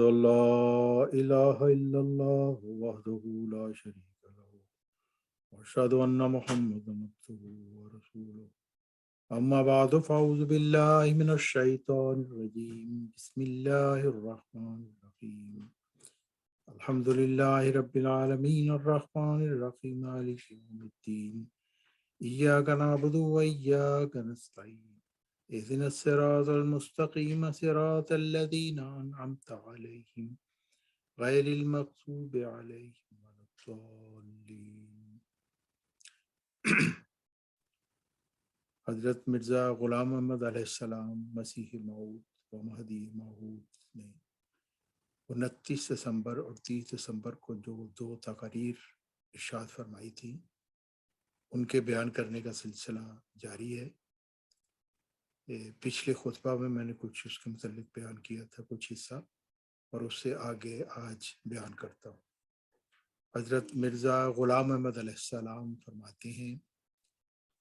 لا إله إلا الله وحده لا شريك له وأشهد أن محمدا عبده ورسوله أما بعد فأعوذ بالله من الشيطان الرجيم بسم الله الرحمن الرحيم الحمد لله رب العالمين الرحمن الرحيم مالك يوم الدين إياك نعبد وإياك نستعين اهدنا الصراط المستقيم صراط الذين أنعمت عليهم غیر المغضوب علیہم ولا الضالین۔ حضرت مرزا غلام احمد علیہ السلام مسیح موعود و مہدی موعود نے 29 دسمبر اور 30 دسمبر کو جو 2 تقاریر ارشاد فرمائی تھی، ان کے بیان کرنے کا سلسلہ جاری ہے۔ پچھلے خطبہ میں نے کچھ اس کے متعلق بیان کیا تھا، کچھ حصہ، اور اس سے آگے آج بیان کرتا ہوں۔ حضرت مرزا غلام احمد علیہ السلام فرماتے ہیں،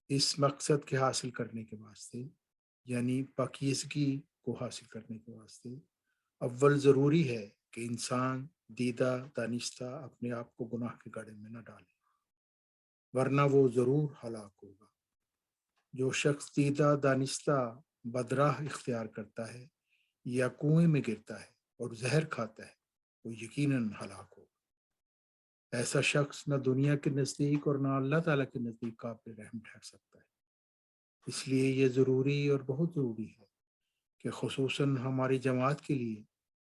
اس مقصد کے حاصل کرنے کے واسطے، یعنی پاکیزگی کو حاصل کرنے کے واسطے، اول ضروری ہے کہ انسان دیدہ دانستہ اپنے آپ کو گناہ کے گڑھے میں نہ ڈالے، ورنہ وہ ضرور ہلاک ہوگا۔ جو شخص دیدہ دانستہ بدراہ اختیار کرتا ہے یا کنویں میں گرتا ہے اور زہر کھاتا ہے، وہ یقیناً ہلاک ہوگا۔ ایسا شخص نہ دنیا کے نزدیک اور نہ اللہ تعالیٰ کے نزدیک قابل رحم ٹھہر سکتا ہے۔ اس لیے یہ ضروری اور بہت ضروری ہے کہ خصوصاً ہماری جماعت کے لیے،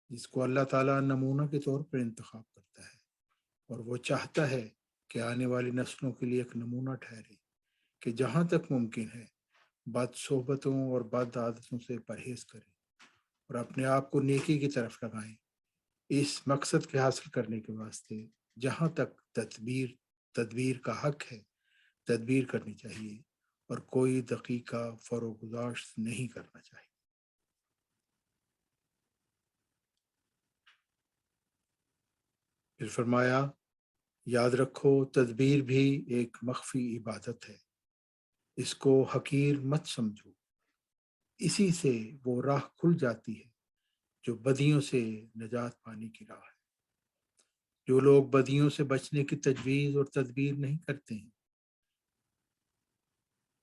جس کو اللہ تعالیٰ نمونہ کے طور پر انتخاب کرتا ہے، اور وہ چاہتا ہے کہ آنے والی نسلوں کے لیے ایک نمونہ ٹھہرے، کہ جہاں تک ممکن ہے بد صحبتوں اور بد عادتوں سے پرہیز کریں اور اپنے آپ کو نیکی کی طرف لگائیں۔ اس مقصد کے حاصل کرنے کے واسطے جہاں تک تدبیر کا حق ہے، تدبیر کرنی چاہیے اور کوئی دقیقہ فروگزاشت نہیں کرنا چاہیے۔ پھر فرمایا، یاد رکھو تدبیر بھی ایک مخفی عبادت ہے، اس کو حقیر مت سمجھو، اسی سے وہ راہ کھل جاتی ہے جو بدیوں سے نجات پانے کی راہ ہے۔ جو لوگ بدیوں سے بچنے کی تجویز اور تدبیر نہیں کرتے ہیں،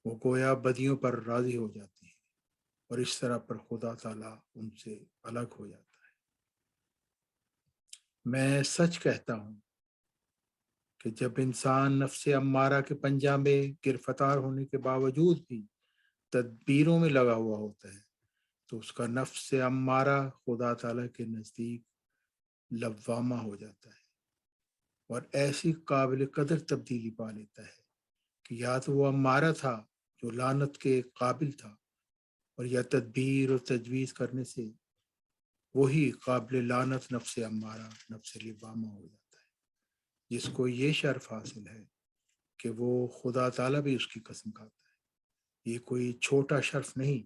وہ گویا بدیوں پر راضی ہو جاتے ہیں، اور اس طرح پر خدا تعالیٰ ان سے الگ ہو جاتا ہے۔ میں سچ کہتا ہوں کہ جب انسان نفس امارہ کے پنجہ میں گرفتار ہونے کے باوجود بھی تدبیروں میں لگا ہوا ہوتا ہے، تو اس کا نفس امارہ خدا تعالیٰ کے نزدیک لوامہ ہو جاتا ہے اور ایسی قابل قدر تبدیلی پا لیتا ہے کہ یا تو وہ امارہ تھا جو لعنت کے قابل تھا، اور یا تدبیر اور تجویز کرنے سے وہی قابل لعنت نفس امارہ نفس لوامہ ہو جاتا ہے، جس کو یہ شرف حاصل ہے کہ وہ خدا تعالیٰ بھی اس کی قسم کھاتا ہے۔ یہ کوئی چھوٹا شرف نہیں۔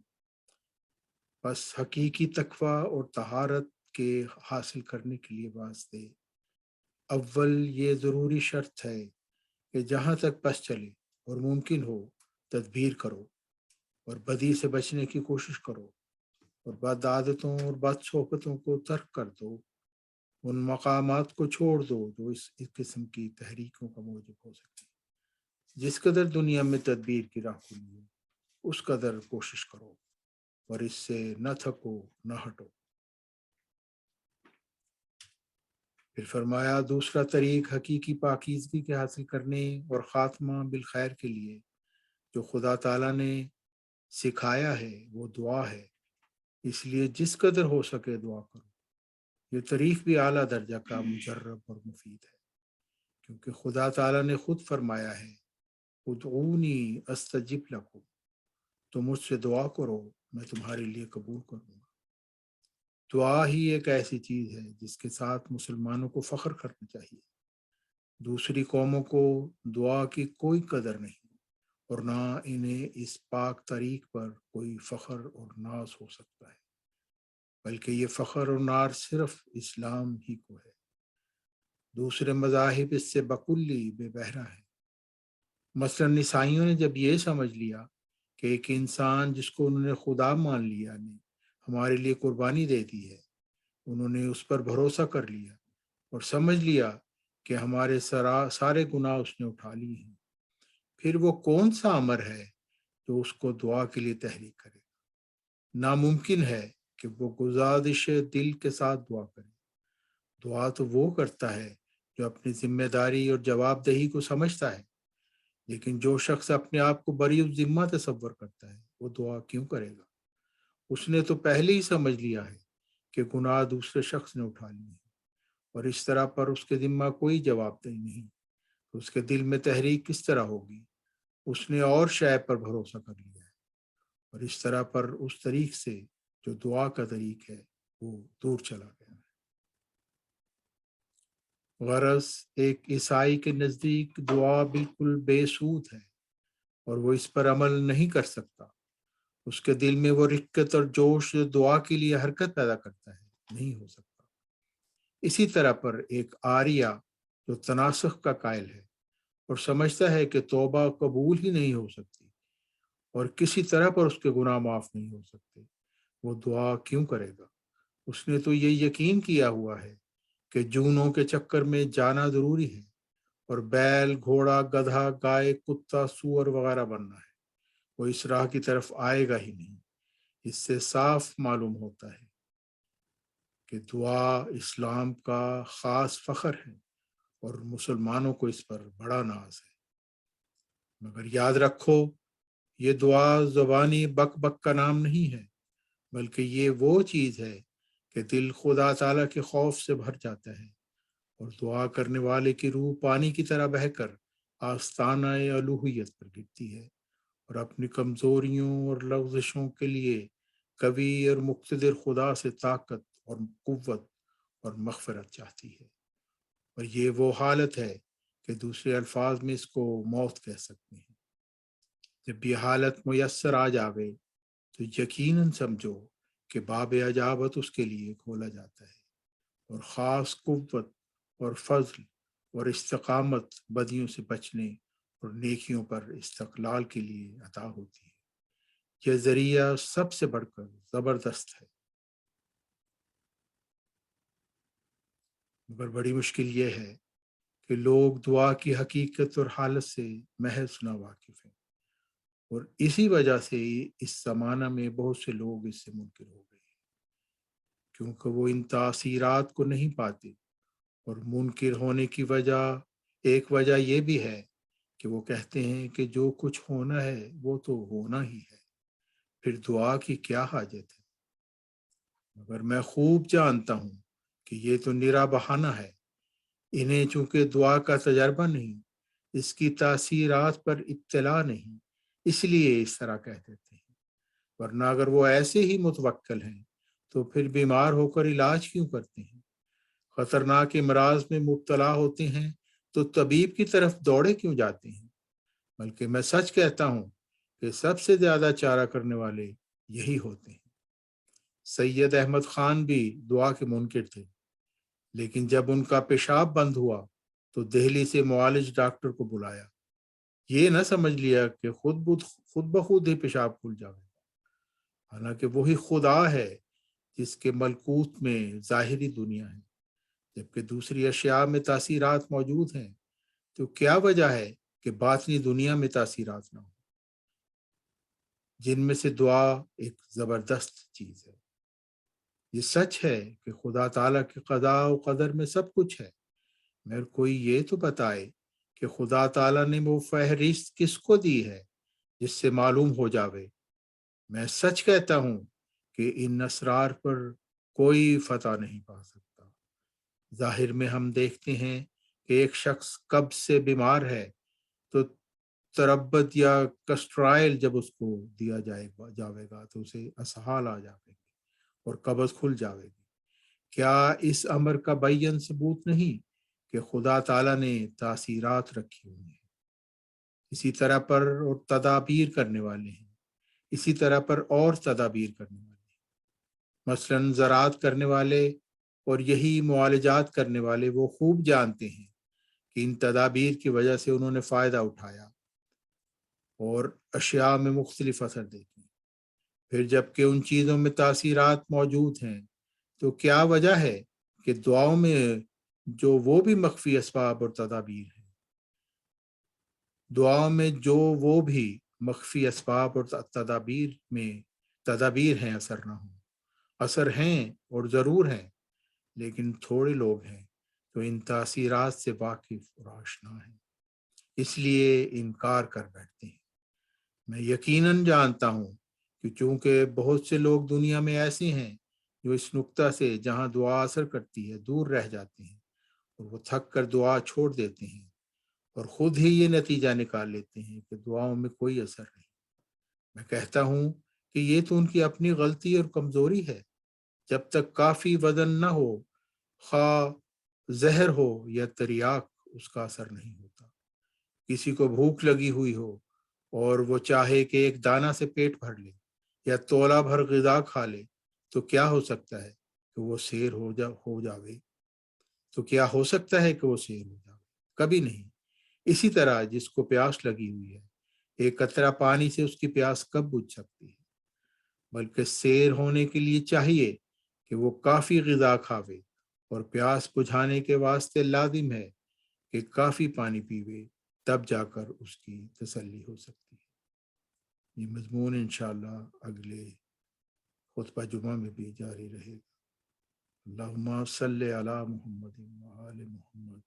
بس حقیقی تقویٰ اور طہارت کے حاصل کرنے کے لیے واسطے اول یہ ضروری شرط ہے کہ جہاں تک بس چلے اور ممکن ہو تدبیر کرو اور بدی سے بچنے کی کوشش کرو، اور بد عادتوں اور بد صحبتوں کو ترک کر دو، ان مقامات کو چھوڑ دو جو اس قسم کی تحریکوں کا موجب ہو سکتی ہے۔ جس قدر دنیا میں تدبیر کی راہ کھلی ہے، اس قدر کوشش کرو اور اس سے نہ تھکو نہ ہٹو۔ پھر فرمایا، دوسرا طریق حقیقی پاکیزگی کے حاصل کرنے اور خاتمہ بالخیر کے لیے جو خدا تعالیٰ نے سکھایا ہے وہ دعا ہے۔ اس لیے جس قدر ہو سکے دعا کرو۔ یہ طریق بھی اعلیٰ درجہ کا مجرب اور مفید ہے، کیونکہ خدا تعالیٰ نے خود فرمایا ہے، ادعونی استجب لکم، تم مجھ سے دعا کرو میں تمہارے لیے قبول کروں گا۔ دعا ہی ایک ایسی چیز ہے جس کے ساتھ مسلمانوں کو فخر کرنا چاہیے۔ دوسری قوموں کو دعا کی کوئی قدر نہیں، اور نہ انہیں اس پاک طریق پر کوئی فخر اور ناز ہو سکتا ہے، بلکہ یہ فخر اور ناز صرف اسلام ہی کو ہے۔ دوسرے مذاہب اس سے بکلی بے بہرہ ہیں۔ مثلاً عیسائیوں نے جب یہ سمجھ لیا کہ ایک انسان جس کو انہوں نے خدا مان لیا نے ہمارے لیے قربانی دے دی ہے، انہوں نے اس پر بھروسہ کر لیا اور سمجھ لیا کہ ہمارے سارے گناہ اس نے اٹھا لیے ہیں، پھر وہ کون سا امر ہے جو اس کو دعا کے لیے تحریک کرے گا؟ ناممکن ہے کہ وہ گزارش دل کے ساتھ دعا کرے۔ دعا تو وہ کرتا ہے جو اپنی ذمہ داری اور جواب دہی کو سمجھتا ہے، لیکن جو شخص اپنے آپ کو بری ذمہ تصور کرتا ہے وہ دعا کیوں کرے گا؟ اس نے تو پہلے ہی سمجھ لیا ہے کہ گناہ دوسرے شخص نے اٹھا لیے ہیں، اور اس طرح پر اس کے ذمہ کوئی جواب دہی نہیں، تو اس کے دل میں تحریک کس طرح ہوگی؟ اس نے اور شے پر بھروسہ کر لیا ہے، اور اس طرح پر اس طریق سے جو دعا کا طریق ہے وہ دور چلا گیا ہے۔ غرض ایک عیسائی کے نزدیک دعا بالکل بے سود ہے اور وہ اس پر عمل نہیں کر سکتا۔ اس کے دل میں وہ رکت اور جوش جو دعا کے لیے حرکت پیدا کرتا ہے نہیں ہو سکتا۔ اسی طرح پر ایک آریہ جو تناسخ کا قائل ہے اور سمجھتا ہے کہ توبہ قبول ہی نہیں ہو سکتی اور کسی طرح پر اس کے گناہ معاف نہیں ہو سکتے، وہ دعا کیوں کرے گا؟ اس نے تو یہ یقین کیا ہوا ہے کہ جونوں کے چکر میں جانا ضروری ہے اور بیل، گھوڑا، گدھا، گائے، کتا، سور وغیرہ بننا ہے، وہ اس راہ کی طرف آئے گا ہی نہیں۔ اس سے صاف معلوم ہوتا ہے کہ دعا اسلام کا خاص فخر ہے اور مسلمانوں کو اس پر بڑا ناز ہے۔ مگر یاد رکھو، یہ دعا زبانی بک بک کا نام نہیں ہے، بلکہ یہ وہ چیز ہے کہ دل خدا تعالیٰ کے خوف سے بھر جاتا ہے اور دعا کرنے والے کی روح پانی کی طرح بہہ کر آستانہ الوہیت پر گرتی ہے اور اپنی کمزوریوں اور لغزشوں کے لیے قوی اور مقتدر خدا سے طاقت اور قوت اور مغفرت چاہتی ہے۔ اور یہ وہ حالت ہے کہ دوسرے الفاظ میں اس کو موت کہہ سکتے ہیں۔ جب یہ حالت میسر آ جاوے تو یقیناً سمجھو کہ باب اجابت اس کے لیے کھولا جاتا ہے اور خاص قوت اور فضل اور استقامت بدیوں سے بچنے اور نیکیوں پر استقلال کے لیے عطا ہوتی ہے۔ یہ ذریعہ سب سے بڑھ کر زبردست ہے، مگر بڑی مشکل یہ ہے کہ لوگ دعا کی حقیقت اور حالت سے محض ناواقف ہیں، اور اسی وجہ سے اس زمانہ میں بہت سے لوگ اس سے منکر ہو گئے ہیں، کیونکہ وہ ان تاثیرات کو نہیں پاتے۔ اور منکر ہونے کی ایک وجہ یہ بھی ہے کہ وہ کہتے ہیں کہ جو کچھ ہونا ہے وہ تو ہونا ہی ہے، پھر دعا کی کیا حاجت ہے؟ مگر میں خوب جانتا ہوں کہ یہ تو نرا بہانہ ہے۔ انہیں چونکہ دعا کا تجربہ نہیں، اس کی تاثیرات پر اطلاع نہیں، اس لیے اس طرح کہہ دیتے ہیں، ورنہ اگر وہ ایسے ہی متوکل ہیں تو پھر بیمار ہو کر علاج کیوں کرتے ہیں؟ خطرناک امراض میں مبتلا ہوتے ہیں تو طبیب کی طرف دوڑے کیوں جاتے ہیں؟ بلکہ میں سچ کہتا ہوں کہ سب سے زیادہ چارہ کرنے والے یہی ہوتے ہیں۔ سید احمد خان بھی دعا کے منکر تھے، لیکن جب ان کا پیشاب بند ہوا تو دہلی سے معالج ڈاکٹر کو بلایا۔ یہ نہ سمجھ لیا کہ خود بخود ہی پیشاب کھل جائے، حالانکہ وہی خدا ہے جس کے ملکوت میں ظاہری دنیا ہے، جبکہ دوسری اشیاء میں تاثیرات موجود ہیں۔ تو کیا وجہ ہے کہ باطنی دنیا میں تاثیرات نہ ہو، جن میں سے دعا ایک زبردست چیز ہے؟ یہ سچ ہے کہ خدا تعالیٰ کے قضاء و قدر میں سب کچھ ہے، مگر کوئی یہ تو بتائے کہ خدا تعالیٰ نے وہ فہرست کس کو دی ہے جس سے معلوم ہو جاوے۔ میں سچ کہتا ہوں کہ ان اسرار پر کوئی فتح نہیں پا سکتا۔ ظاہر میں ہم دیکھتے ہیں کہ ایک شخص قبض سے بیمار ہے تو تربت یا کسٹرائل جب اس کو دیا جاوے گا تو اسے اسہال آ جاوے گی اور قبض کھل جاوے گی۔ کیا اس امر کا بیان ثبوت نہیں کہ خدا تعالیٰ نے تاثیرات رکھی ہوئی ہیں؟ اسی طرح پر اور تدابیر کرنے والے ہیں، اسی طرح پر اور تدابیر کرنے والے ہیں۔ مثلاً زراعت کرنے والے اور یہی معالجات کرنے والے وہ خوب جانتے ہیں کہ ان تدابیر کی وجہ سے انہوں نے فائدہ اٹھایا اور اشیاء میں مختلف اثر دیکھے۔ پھر جب کہ ان چیزوں میں تاثیرات موجود ہیں تو کیا وجہ ہے کہ دعاؤں میں جو وہ بھی مخفی اسباب اور تدابیر ہیں، دعاؤں میں جو وہ بھی مخفی اسباب اور تدابیر ہیں اثر نہ ہوں، اثر ہیں اور ضرور ہیں، لیکن تھوڑے لوگ ہیں تو ان تاثیرات سے واقف اور آشنا ہیں، اس لیے انکار کر بیٹھتے ہیں۔ میں یقیناً جانتا ہوں کہ چونکہ بہت سے لوگ دنیا میں ایسے ہیں جو اس نقطہ سے جہاں دعا اثر کرتی ہے دور رہ جاتے ہیں، اور وہ تھک کر دعا چھوڑ دیتے ہیں اور خود ہی یہ نتیجہ نکال لیتے ہیں کہ دعاؤں میں کوئی اثر نہیں۔ میں کہتا ہوں کہ یہ تو ان کی اپنی غلطی اور کمزوری ہے۔ جب تک کافی وزن نہ ہو، خواہ زہر ہو یا تریاک، اس کا اثر نہیں ہوتا۔ کسی کو بھوک لگی ہوئی ہو اور وہ چاہے کہ ایک دانہ سے پیٹ بھر لے یا تولا بھر غذا کھا لے، تو کیا ہو سکتا ہے کہ وہ سیر ہو جاوے؟ تو کیا ہو سکتا ہے کہ وہ سیر ہو جاوے؟ کبھی نہیں۔ اسی طرح جس کو پیاس لگی ہوئی ہے، ایک قطرہ پانی سے اس کی پیاس کب بجھ سکتی ہے؟ بلکہ سیر ہونے کے لیے چاہیے کہ وہ کافی غذا کھاوے، اور پیاس بجھانے کے واسطے لازم ہے کہ کافی پانی پیوے، تب جا کر اس کی تسلی ہو سکتی ہے۔ یہ مضمون انشاءاللہ اگلے خطبہ جمعہ میں بھی جاری رہے گا۔ اللہم صلی علی محمد وآل محمد،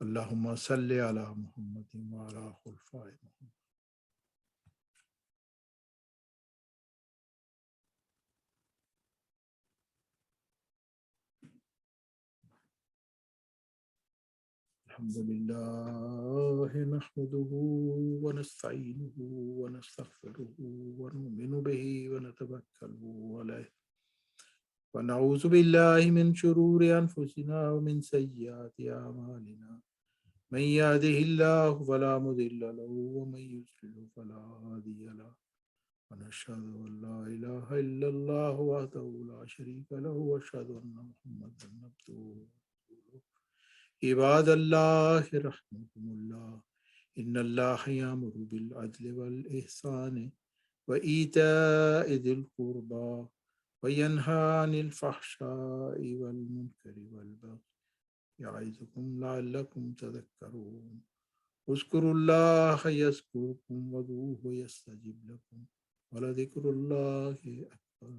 اللہم صلی علی محمد وعلی خلفائے محمد۔ الحمد لله نحمده ونستعينه ونستغفره ونؤمن به ونتوكل عليه ونعوذ بالله من شرور أنفسنا ومن سيئات أعمالنا، من يهده الله فلا مضل له ومن يضلل فلا هادي له، ونشهد أن لا إله إلا الله وحده لا شريك له وأشهد أن محمدا عبده ورسوله۔ عباد اللہ رحمكم اللہ، ان اللہ یامر بالعدل والإحسان وإیتاء ذی القربى وینہی عن الفحشاء والمنکر والبغی یعظکم لعلکم تذکرون۔ اذکروا اللہ یذکرکم وادعوہ یستجب لکم ولذکر اللہ اکبر۔